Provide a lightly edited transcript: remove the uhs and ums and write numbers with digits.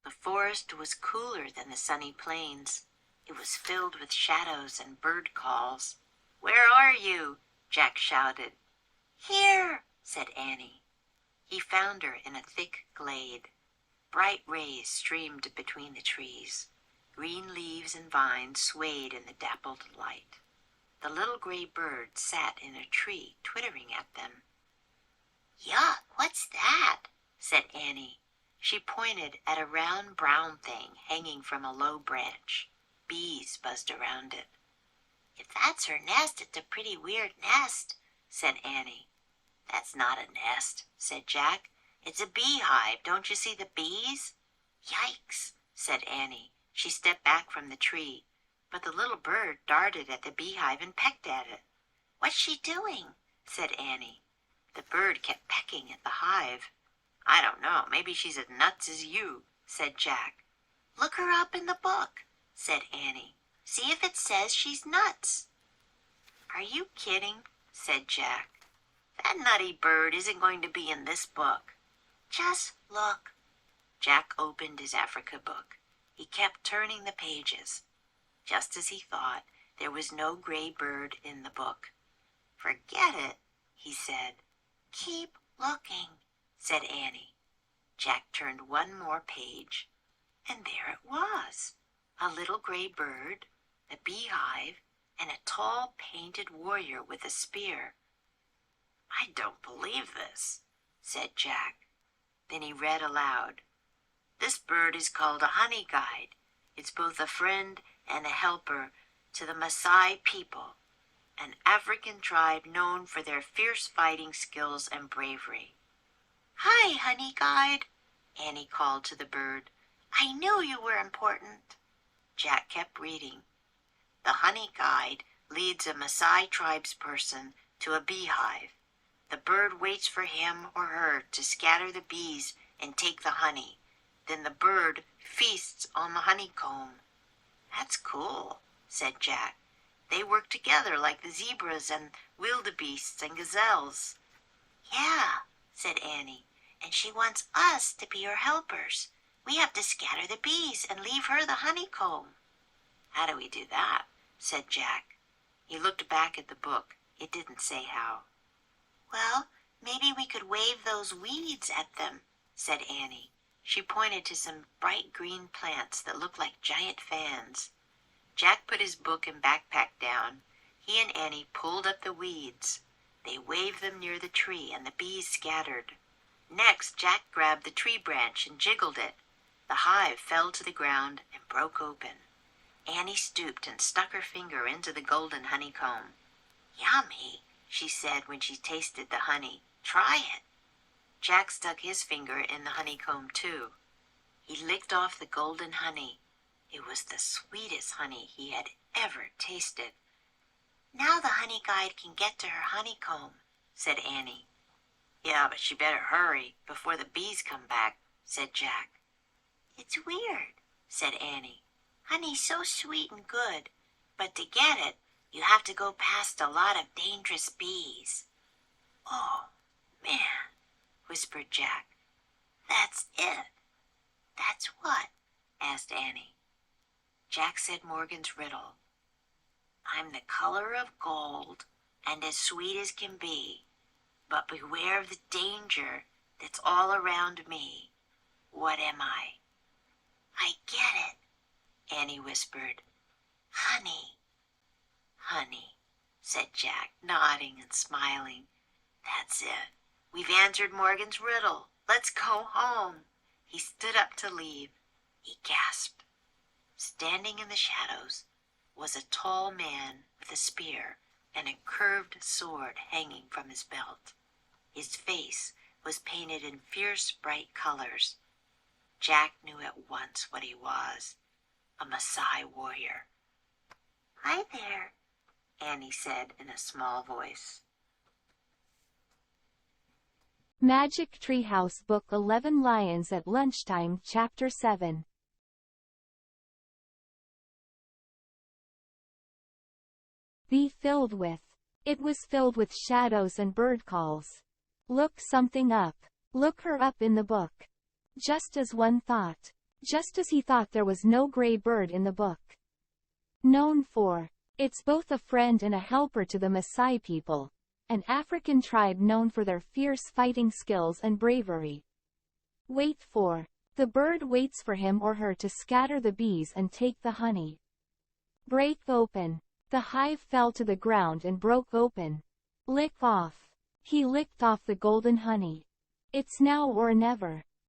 The forest was cooler than the sunny plains. It was filled with shadows and bird calls. "Where are you?" Jack shouted. "Here," said Annie. He found her in a thick glade. Bright rays streamed between the trees. Green leaves and vines swayed in the dappled light. The little gray bird sat in a tree, twittering at them. "Yuck, what's that?" said Annie. She pointed at a round brown thing hanging from a low branch. Bees buzzed around it. "If that's her nest, it's a pretty weird nest," said Annie. "That's not a nest," said Jack. "It's a beehive. Don't you see the bees?" "Yikes," said Annie. She stepped back from the tree, but the little bird darted at the beehive and pecked at it. "What's she doing?" said Annie. The bird kept pecking at the hive. "I don't know. Maybe she's as nuts as you," said Jack. "Look her up in the book," said Annie. "See if it says she's nuts." "Are you kidding?" said Jack. "That nutty bird isn't going to be in this book." "Just look." Jack opened his Africa book. He kept turning the pages. Just as he thought, there was no gray bird in the book. "Forget it," he said. "Keep looking," said Annie. Jack turned one more page, and there it was. A little gray bird, a beehive, and a tall painted warrior with a spear. "I don't believe this," said Jack. Then he read aloud. "This bird is called a honey guide. It's both a friend and a helper to the Maasai people, an African tribe known for their fierce fighting skills and bravery." "Hi, honey guide," Annie called to the bird. "I knew you were important." Jack kept reading. "The honey guide leads a Maasai tribesperson to a beehive. The bird waits for him or her to scatter the bees and take the honey. Then the bird feasts on the honeycomb." "That's cool," said Jack. "They work together like the zebras and wildebeests and gazelles." "Yeah," said Annie, "and she wants us to be her helpers. We have to scatter the bees and leave her the honeycomb." "How do we do that?" said Jack. He looked back at the book. It didn't say how. "Well, maybe we could wave those weeds at them," said Annie. She pointed to some bright green plants that looked like giant fans. Jack put his book and backpack down. He and Annie pulled up the weeds. They waved them near the tree, and the bees scattered. Next, Jack grabbed the tree branch and jiggled it. The hive fell to the ground and broke open. Annie stooped and stuck her finger into the golden honeycomb. "Yummy," she said when she tasted the honey. "Try it." Jack stuck his finger in the honeycomb too. He licked off the golden honey. It was the sweetest honey he had ever tasted. "Now the honey guide can get to her honeycomb," said Annie. "Yeah, but she better hurry before the bees come back," said Jack. "It's weird," said Annie. "Honey's so sweet and good, but to get it, you have to go past a lot of dangerous bees." "Oh, man," whispered Jack. "That's it." "That's what?" asked Annie. Jack said Morgan's riddle. "I'm the color of gold and as sweet as can be, but beware of the danger that's all around me. What am I?" "I get it," Annie whispered. "Honey." "Honey," said Jack, nodding and smiling. "That's it. We've answered Morgan's riddle. Let's go home." He stood up to leave. He gasped. Standing in the shadows was a tall man with a spear and a curved sword hanging from his belt. His face was painted in fierce, bright colors. Jack knew at once what he was, a Maasai warrior. "Hi there," Annie said in a small voice. ㅅ매직트리하우스 Book 11 Lions at Lunchtime Chapter 7. Be filled with. It was filled with shadows and bird calls. Look something up. Look her up in the book. Just as one thought. just as he thought there was no gray bird in the book. Known for, it's both a friend and a helper to the Maasai people, an African tribe known for their fierce fighting skills and bravery. Wait for, the bird waits for him or her to scatter the bees and take the honey. Break open, the hive fell to the ground and broke open. Lick off, he licked off the golden honey. It's now or never.